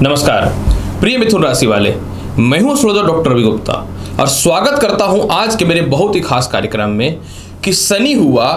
नमस्कार प्रिय मिथुन राशि वाले, मैं हूं एस्ट्रोलॉजर डॉक्टर रवि गुप्ता और स्वागत करता हूं आज के मेरे बहुत ही खास कार्यक्रम में कि शनि हुआ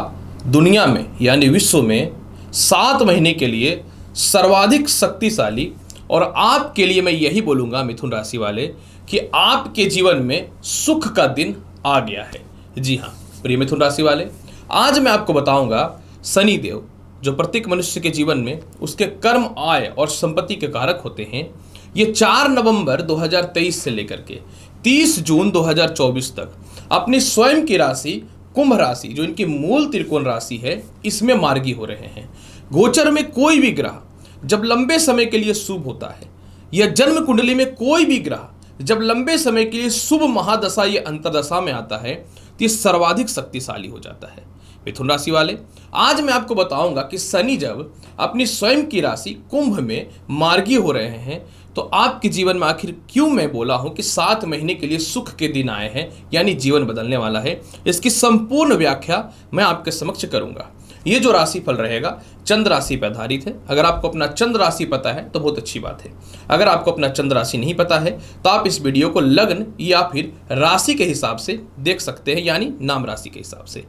दुनिया में यानी विश्व में 7 महीने के लिए सर्वाधिक शक्तिशाली। और आपके लिए मैं यही बोलूंगा मिथुन राशि वाले कि आपके जीवन में सुख का दिन आ गया है। जी हाँ प्रिय मिथुन राशि वाले, आज मैं आपको बताऊंगा शनि देव जो प्रत्येक मनुष्य के जीवन में उसके कर्म, आय और संपत्ति के कारक होते हैं, ये 4 नवंबर 2023 से लेकर के 30 जून 2024 तक अपनी स्वयं की राशि कुंभ राशि जो इनकी मूल त्रिकोण राशि है इसमें मार्गी हो रहे हैं। गोचर में कोई भी ग्रह जब लंबे समय के लिए शुभ होता है या जन्म कुंडली में कोई भी ग्रह जब लंबे समय के लिए शुभ महादशा या अंतरदशा में आता है तो ये सर्वाधिक शक्तिशाली हो जाता है। मिथुन राशि वाले, आज मैं आपको बताऊंगा कि शनि जब अपनी स्वयं की राशि कुंभ में मार्गी हो रहे हैं तो आपके जीवन में आखिर क्यों मैं बोला हूं कि 7 महीने के लिए सुख के दिन आए हैं यानी जीवन बदलने वाला है, इसकी संपूर्ण व्याख्या मैं आपके समक्ष करूंगा। ये जो राशिफल रहेगा चंद्र राशि पर आधारित है। अगर आपको अपना चंद्र राशि पता है तो बहुत अच्छी बात है। अगर आपको अपना चंद्र राशि नहीं पता है तो आप इस वीडियो को लग्न या फिर राशि के हिसाब से देख सकते हैं, यानी नाम राशि के हिसाब से।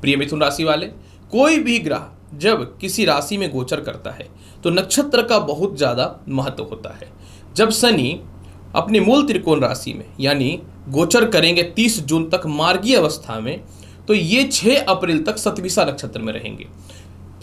प्रिय मिथुन राशि वाले, कोई भी ग्रह जब किसी राशि में गोचर करता है तो नक्षत्र का बहुत ज़्यादा महत्व होता है। जब शनि अपने मूल त्रिकोण राशि में यानी गोचर करेंगे 30 जून तक मार्गीय अवस्था में, तो ये 6 अप्रैल तक सतविसा नक्षत्र में रहेंगे।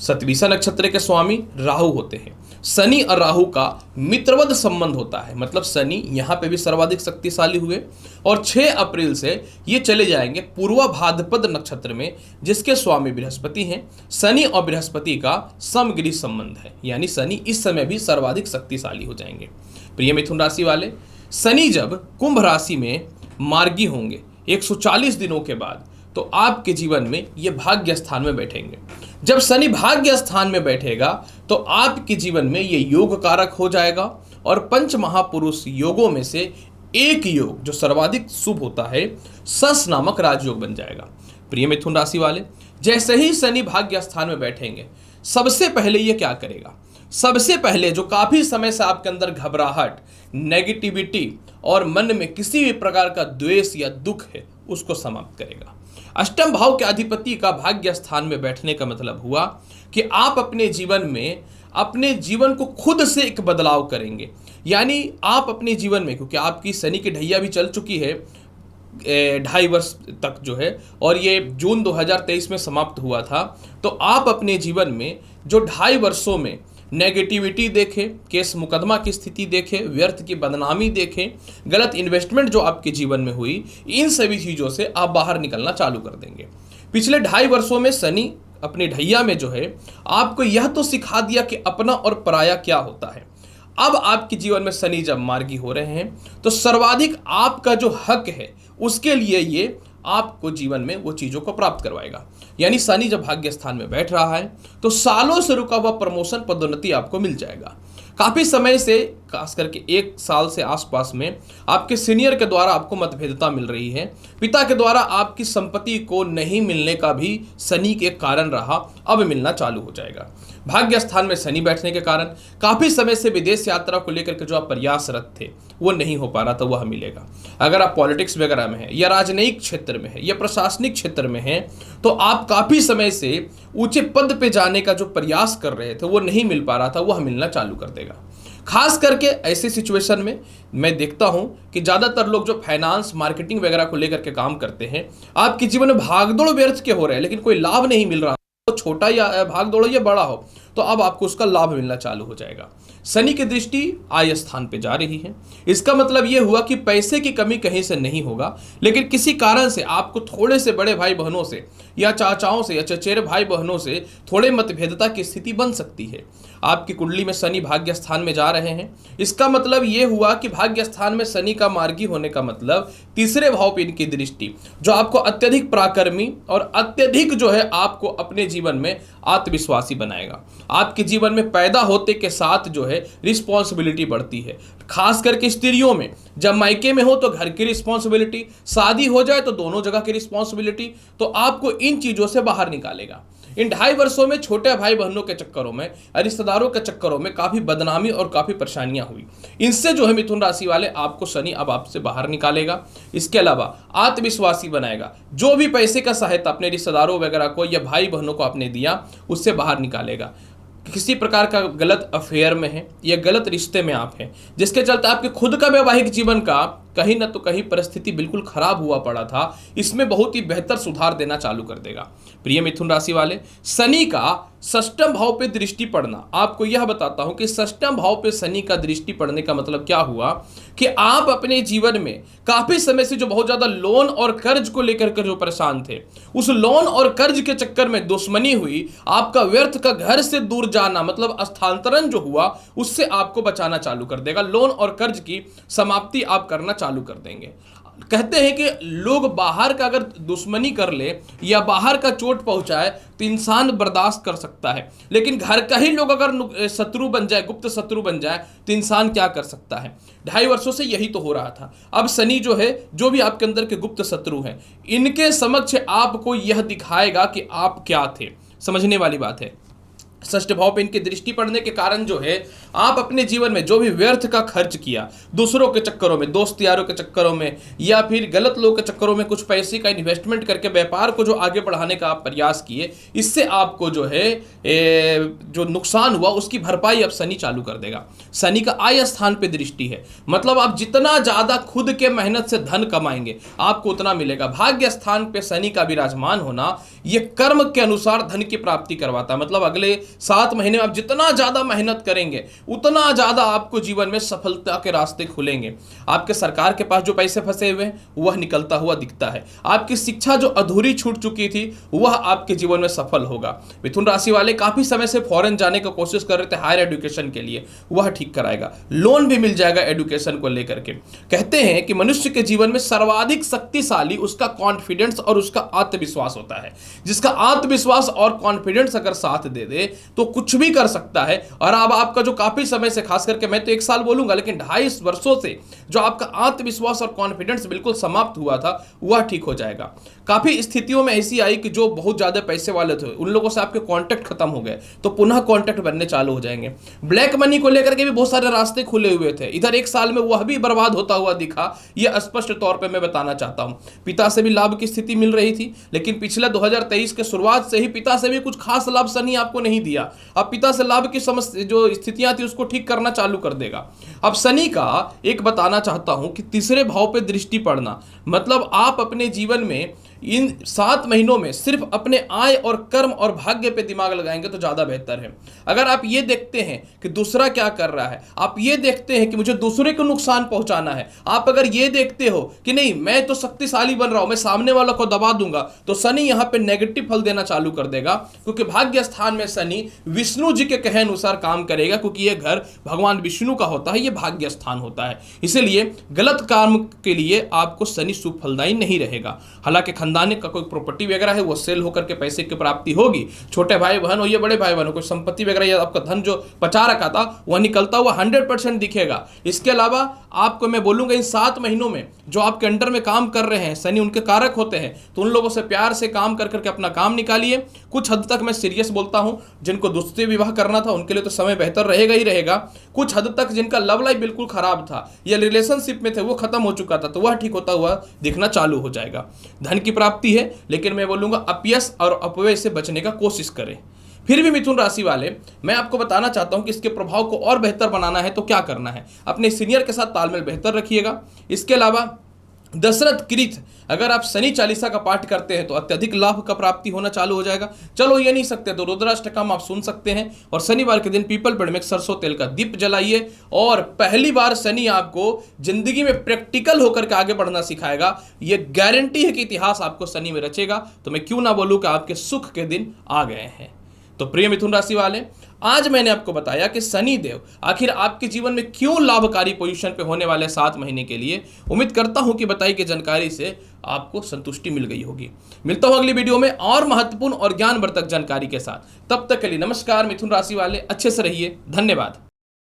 सतविसा नक्षत्र के स्वामी राहु होते हैं। शनि और राहु का मित्रवत संबंध होता है, मतलब शनि यहाँ पे भी सर्वाधिक शक्तिशाली हुए और 6 अप्रैल से ये चले जाएंगे पूर्वा भाद्रपद नक्षत्र में जिसके स्वामी बृहस्पति हैं। शनि और बृहस्पति का समगिरी संबंध है, यानी शनि इस समय भी सर्वाधिक शक्तिशाली हो जाएंगे। प्रिय मिथुन राशि वाले, शनि जब कुंभ राशि में मार्गी होंगे 140 दिनों के बाद तो आपके जीवन में ये भाग्य स्थान में बैठेंगे। जब शनि भाग्य स्थान में बैठेगा तो आपके जीवन में ये योग कारक हो जाएगा और पंच महापुरुष योगों में से एक योग जो सर्वाधिक शुभ होता है सस नामक राजयोग बन जाएगा। प्रिय मिथुन राशि वाले, जैसे ही शनि भाग्य स्थान में बैठेंगे सबसे पहले ये क्या करेगा, सबसे पहले जो काफी समय से आपके अंदर घबराहट, नेगेटिविटी और मन में किसी भी प्रकार का द्वेष या दुख है उसको समाप्त करेगा। अष्टम भाव के अधिपति का भाग्य स्थान में बैठने का मतलब हुआ कि आप अपने जीवन में अपने जीवन को खुद से एक बदलाव करेंगे। यानी आप अपने जीवन में, क्योंकि आपकी शनि की ढैया भी चल चुकी है 2.5 वर्ष तक जो है और ये जून 2023 में समाप्त हुआ था, तो आप अपने जीवन में जो 2.5 वर्षों में नेगेटिविटी देखें, केस मुकदमा की स्थिति देखें, व्यर्थ की बदनामी देखें, गलत इन्वेस्टमेंट जो आपके जीवन में हुई, इन सभी चीज़ों से आप बाहर निकलना चालू कर देंगे। पिछले 2.5 वर्षों में शनि अपने ढैया में जो है आपको यह तो सिखा दिया कि अपना और पराया क्या होता है। अब आपके जीवन में शनि जब मार्गी हो रहे हैं तो सर्वाधिक आपका जो हक है उसके लिए ये आपको जीवन में वो चीज़ों को प्राप्त करवाएगा। यानी शनि जब भाग्य स्थान में बैठ रहा है तो सालों से रुका हुआ प्रमोशन, पदोन्नति आपको मिल जाएगा। काफ़ी समय से, खास करके 1 साल से आसपास में आपके सीनियर के द्वारा आपको मतभेदता मिल रही है। पिता के द्वारा आपकी संपत्ति को नहीं मिलने का भी शनि के कारण रहा, अब मिलना चालू हो जाएगा। भाग्य स्थान में शनि बैठने के कारण काफ़ी समय से विदेश यात्रा को लेकर के जो आप प्रयासरत थे वो नहीं हो पा रहा था, वह मिलेगा। अगर आप पॉलिटिक्स वगैरह में हैं या राजनयिक क्षेत्र में है या प्रशासनिक क्षेत्र में हैं तो आप काफ़ी समय से ऊंचे पद पे जाने का जो प्रयास कर रहे थे वो नहीं मिल पा रहा था, वह मिलना चालू कर देगा। खास करके ऐसे सिचुएशन में मैं देखता हूं कि ज़्यादातर लोग जो फाइनेंस, मार्केटिंग वगैरह को लेकर के काम करते हैं, आपके जीवन में भागदौड़ व्यर्थ के हो रहे हैं लेकिन कोई लाभ नहीं मिल रहा, छोटा या भागदौड़ या बड़ा हो, तो अब आपको उसका लाभ मिलना चालू हो जाएगा। शनि की दृष्टि आय स्थान पे जा रही है, इसका मतलब यह हुआ कि पैसे की कमी कहीं से नहीं होगा, लेकिन किसी कारण से आपको थोड़े से बड़े भाई बहनों से या चाचाओं से या चचेरे भाई बहनों से थोड़े मतभेदता की स्थिति बन सकती है। आपकी कुंडली में शनि भाग्य स्थान में जा रहे हैं, इसका मतलब यह हुआ कि भाग्य स्थान में शनि का मार्गी होने का मतलब तीसरे भाव पे इनकी दृष्टि जो आपको अत्यधिक पराक्रमी और अत्यधिक जो है आपको अपने जीवन में आत्मविश्वासी बनाएगा। आपके जीवन में पैदा होते के साथ जो है रिस्पॉन्सिबिलिटी बढ़ती है, खास करके स्त्रियों में। जब मायके में हो तो घर की रिस्पॉन्सिबिलिटी, शादी हो जाए तो दोनों जगह की रिस्पॉन्सिबिलिटी, तो आपको इन चीज़ों से बाहर निकालेगा। इन 2.5 वर्षों में छोटे भाई बहनों के चक्करों में, रिश्तेदारों के चक्करों में काफी बदनामी और काफी परेशानियां हुई। इनसे जो है मिथुन राशि वाले, आपको शनि अब आपसे बाहर निकालेगा। इसके अलावा आत्मविश्वासी बनाएगा। जो भी पैसे का सहायता अपने रिश्तेदारों वगैरह को या भाई बहनों को आपने दिया, उससे बाहर निकालेगा। किसी प्रकार का गलत अफेयर में है या गलत रिश्ते में आप हैं, जिसके चलते आपके खुद का वैवाहिक जीवन का कहीं न तो कहीं परिस्थिति बिल्कुल खराब हुआ पड़ा था, इसमें बहुत ही बेहतर सुधार देना चालू कर देगा। प्रिय मिथुन राशि वाले, शनि का षष्ठम भाव पे दृष्टि पड़ना, आपको यह बताता हूं कि षष्ठम भाव पे शनि का दृष्टि पड़ने का मतलब क्या हुआ कि आप अपने जीवन में काफी समय से जो बहुत ज्यादा लोन और कर्ज को लेकर के जो परेशान थे, उस लोन और कर्ज के चक्कर में दुश्मनी हुई, आपका व्यर्थ का घर से दूर जाना मतलब स्थानांतरण जो हुआ, उससे आपको बचाना चालू कर देगा। लोन और कर्ज की समाप्ति आप करना चालू कर देंगे। कहते हैं कि लोग बाहर का अगर दुश्मनी कर ले या बाहर का चोट पहुंचाए तो इंसान बर्दाश्त कर सकता है, लेकिन घर का ही लोग अगर शत्रु बन जाए, गुप्त शत्रु बन जाए, तो इंसान क्या कर सकता है। 2.5 वर्षों से यही तो हो रहा था। अब शनि जो है, जो भी आपके अंदर के गुप्त शत्रु हैं, इनके समक्ष आपको यह दिखाएगा कि आप क्या थे। समझने वाली बात है। षष्ठ भाव पे इनकी दृष्टि पड़ने के कारण जो है, आप अपने जीवन में जो भी व्यर्थ का खर्च किया, दूसरों के चक्करों में, दोस्त यारों के चक्करों में या फिर गलत लोगों के चक्करों में कुछ पैसे का इन्वेस्टमेंट करके व्यापार को जो आगे बढ़ाने का आप प्रयास किए, इससे आपको जो है जो नुकसान हुआ उसकी भरपाई अब शनि चालू कर देगा। शनि का आय स्थान पे दृष्टि है, मतलब आप जितना ज्यादा खुद के मेहनत से धन कमाएंगे आपको उतना मिलेगा। भाग्य स्थान पे शनि का विराजमान होना यह कर्म के अनुसार धन की प्राप्ति करवाता है। मतलब अगले 7 महीने में आप जितना ज्यादा मेहनत करेंगे उतना ज्यादा आपको जीवन में सफलता के रास्ते खुलेंगे। आपके सरकार के पास जो पैसे फंसे हुए हैं वह निकलता हुआ दिखता है। आपकी शिक्षा जो अधूरी छूट चुकी थी वह आपके जीवन में सफल होगा। मिथुन राशि वाले काफी समय से फॉरेन जाने की कोशिश कर रहे थे हायर एजुकेशन के लिए, वह ठीक कराएगा। लोन भी मिल जाएगा एजुकेशन को लेकर के। कहते हैं कि मनुष्य के जीवन में सर्वाधिक शक्तिशाली उसका कॉन्फिडेंस और उसका आत्मविश्वास होता है। जिसका आत्मविश्वास और कॉन्फिडेंस अगर साथ दे दे तो कुछ भी कर सकता है। और अब आपका जो काफी समय से, खास करके मैं तो 1 साल बोलूंगा, लेकिन 2.5 वर्षों से जो आपका आत्मविश्वास और कॉन्फिडेंस बिल्कुल समाप्त हुआ था वह ठीक हो जाएगा। काफी स्थितियों में ऐसी आई कि जो बहुत ज्यादा पैसे वाले थे उन लोगों से आपके कॉन्टेक्ट खत्म हो गए, तो पुनः कॉन्टेक्ट बनने चालू हो जाएंगे। ब्लैक मनी को लेकर के भी बहुत सारे रास्ते खुले हुए थे, इधर 1 साल में वह भी बर्बाद होता हुआ दिखा। यह स्पष्ट तौर पर मैं बताना चाहता हूं। पिता से भी लाभ की स्थिति मिल रही थी, लेकिन पिछले 2023 के शुरुआत से ही पिता से भी कुछ खास लाभ शनि आपको नहीं दिया। अब पिता से लाभ की समस्या जो स्थितियां थी उसको ठीक करना चालू कर देगा। अब शनि का एक बताना चाहता हूं कि तीसरे भाव पे दृष्टि पड़ना, मतलब आप अपने जीवन में इन 7 महीनों में सिर्फ अपने आय और कर्म और भाग्य पे दिमाग लगाएंगे तो ज्यादा बेहतर है। अगर आप ये देखते हैं कि दूसरा क्या कर रहा है, आप ये देखते हैं कि मुझे दूसरे को नुकसान पहुंचाना है, आप अगर ये देखते हो कि नहीं मैं तो शक्तिशाली बन रहा हूं, मैं सामने वाला को दबा दूंगा, तो शनि यहां पे नेगेटिव फल देना चालू कर देगा। क्योंकि भाग्य स्थान में शनि विष्णु जी के कहे अनुसार काम करेगा, क्योंकि यह घर भगवान विष्णु का होता है, यह भाग्य स्थान होता है। इसीलिए गलत काम के लिए आपको शनि शुभ फलदायी नहीं रहेगा। हालांकि खानदान का कोई प्रॉपर्टी वगैरह है वो सेल होकर के पैसे की प्राप्ति होगी। छोटे भाई बहन हो या बड़े भाई बहन हो, कोई संपत्ति वगैरह या आपका धन जो बचा रखा था वह निकलता हुआ 100% दिखेगा। इसके अलावा आपको मैं बोलूंगा इन 7 महीनों में जो आपके अंडर में काम कर रहे हैं, शनि उनके कारक होते हैं, तो उन लोगों से प्यार से काम कर करके अपना काम निकालिए। कुछ हद तक मैं सीरियस बोलता हूं, जिनको दूसरे विवाह करना था उनके लिए तो समय बेहतर रहेगा ही रहेगा। कुछ हद तक जिनका लव लाइफ बिल्कुल खराब था या रिलेशनशिप में थे वो खत्म हो चुका था, तो वह ठीक होता हुआ दिखना चालू हो जाएगा। धन की प्राप्ति है, लेकिन मैं बोलूंगा अपयश और अपव्यय से बचने का कोशिश करें। फिर भी मिथुन राशि वाले, मैं आपको बताना चाहता हूं कि इसके प्रभाव को और बेहतर बनाना है तो क्या करना है। अपने सीनियर के साथ तालमेल बेहतर रखिएगा। इसके अलावा दशरथ कृत अगर आप शनि चालीसा का पाठ करते हैं तो अत्यधिक लाभ का प्राप्ति होना चालू हो जाएगा। चलो ये नहीं सकते तो रुद्राष्टकम आप सुन सकते हैं। और शनिवार के दिन पीपल पेड़ में सरसों तेल का दीप जलाइए। और पहली बार शनि आपको जिंदगी में प्रैक्टिकल होकर के आगे बढ़ना सिखाएगा। ये गारंटी है कि इतिहास आपको शनि में रचेगा। तो मैं क्यों ना बोलूं कि आपके सुख के दिन आ गए हैं। तो प्रिय मिथुन राशि वाले, आज मैंने आपको बताया कि शनि देव आखिर आपके जीवन में क्यों लाभकारी पोजीशन पे होने वाले 7 महीने के लिए। उम्मीद करता हूं कि बताई की जानकारी से आपको संतुष्टि मिल गई होगी। मिलता हूं अगली वीडियो में और महत्वपूर्ण और ज्ञानवर्धक जानकारी के साथ। तब तक के लिए नमस्कार मिथुन राशि वाले, अच्छे से रहिए। धन्यवाद।